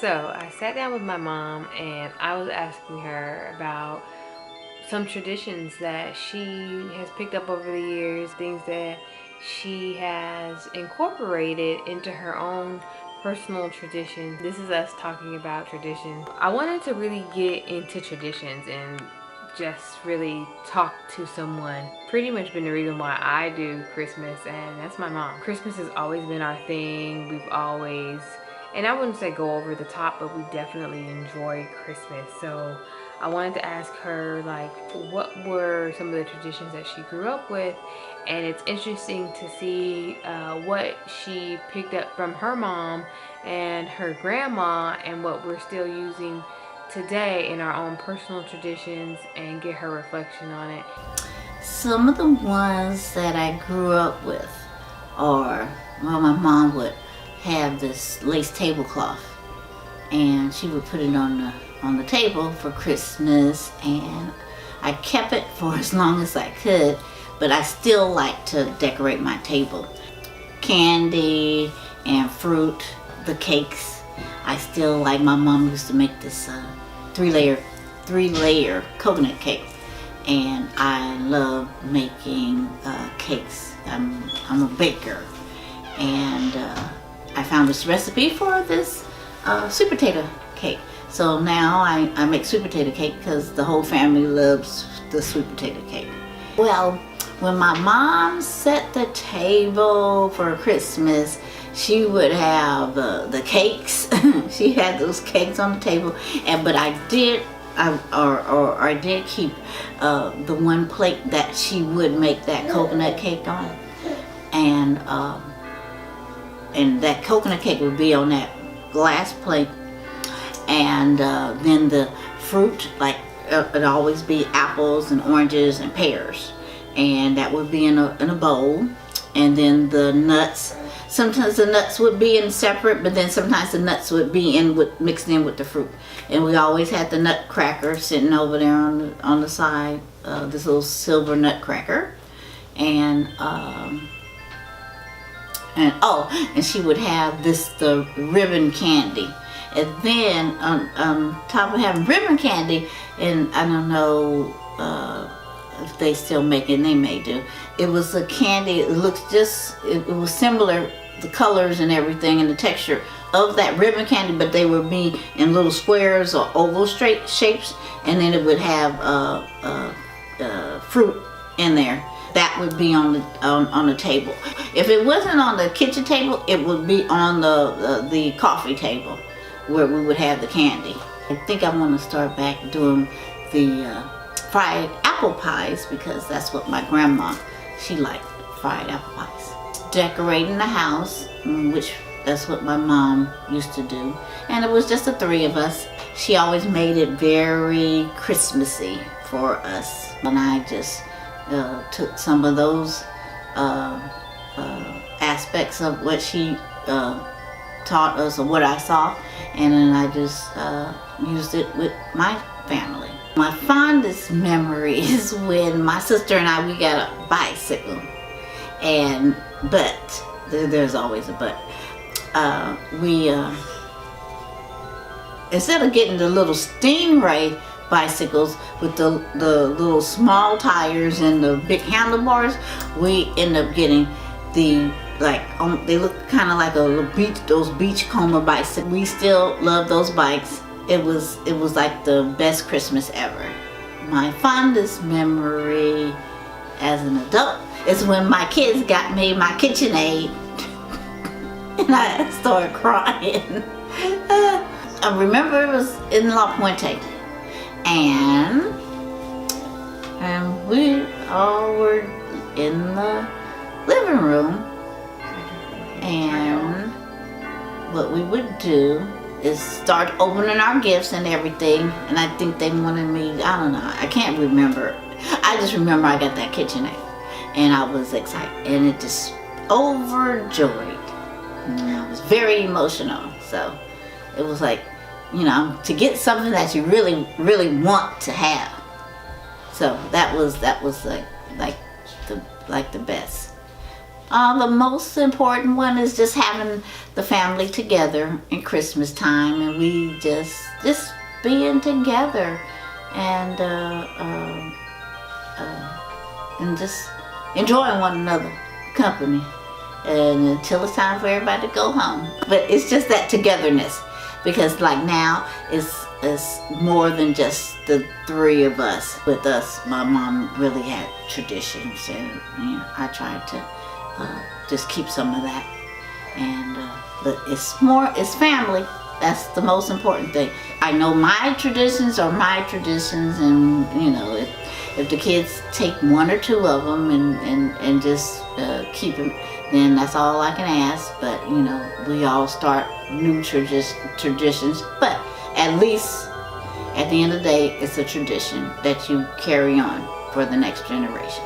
So I sat down with my mom and I was asking her about some traditions that she has picked up over the years, things that she has incorporated into her own personal traditions. This is us talking about traditions. I wanted to really get into traditions and just really talk to someone. Pretty much been the reason why I do Christmas, and that's my mom. Christmas has always been our thing. We've always, and I wouldn't say go over the top, but we definitely enjoy Christmas. So I wanted to ask her, like, what were some of the traditions that she grew up with, and it's interesting to see what she picked up from her mom and her grandma and what we're still using today in our own personal traditions and get her reflection on it. Some of the ones that I grew up with are, well, my mom would have this lace tablecloth and she would put it on the table for Christmas, and I kept it for as long as I could, but I still like to decorate my table. Candy and fruit, the cakes. I still like, my mom used to make this three-layer coconut cake, and I love making cakes. I'm a baker, and I found this recipe for this sweet potato cake. So now I make sweet potato cake because the whole family loves the sweet potato cake. Well, when my mom set the table for Christmas, she would have the cakes. She had those cakes on the table, but I did keep the one plate that she would make that coconut cake on, and that coconut cake would be on that glass plate, and then the fruit, like it'd always be apples and oranges and pears, and that would be in a bowl, and then the nuts. Sometimes the nuts would be in separate, but then sometimes the nuts would be mixed in with the fruit. And we always had the nutcracker sitting over there on the side, this little silver nutcracker, and she would have the ribbon candy. And then on top of having ribbon candy, and I don't know if they still make it, they may do. It was a candy, it looks it was similar, the colors and everything and the texture of that ribbon candy, but they would be in little squares or oval straight shapes, and then it would have fruit in there. That would be on the table. If it wasn't on the kitchen table, it would be on the coffee table where we would have the candy. I think I want to start back doing the fried apple pies, because that's what my grandma, she liked, fried apple pies. Decorating the house, which that's what my mom used to do, and it was just the three of us. She always made it very Christmassy for us, and I just took some of those aspects of what she taught us, or what I saw, and then I just used it with my family. My fondest memory is when my sister and I, we got a bicycle, but there's always a but. We instead of getting the little Stingray bicycles with the little small tires and the big handlebars, we end up getting the they look kind of like those beachcomber bikes. We still love those bikes. It was like the best Christmas ever. My fondest memory as an adult is when my kids got me my KitchenAid and I started crying. I remember it was in La Puente, and we all were in the living room, and what we would do is start opening our gifts and everything, and I think they wanted me, I don't know, I can't remember. I just remember I got that KitchenAid, and I was excited, and it just overjoyed. I was very emotional, so it was like, to get something that you really, really want to have. So that was like the best. The most important one is just having the family together in Christmas time, and we just being together, and just enjoying one another company, and until it's time for everybody to go home. But it's just that togetherness, because like now it's more than just the three of us. With us, my mom really had traditions, and I tried to just keep some of that. And but it's family. That's the most important thing. I know my traditions are my traditions, and if the kids take one or two of them and just keep them, then that's all I can ask. But we all start new traditions. But at least at the end of the day, it's a tradition that you carry on for the next generation.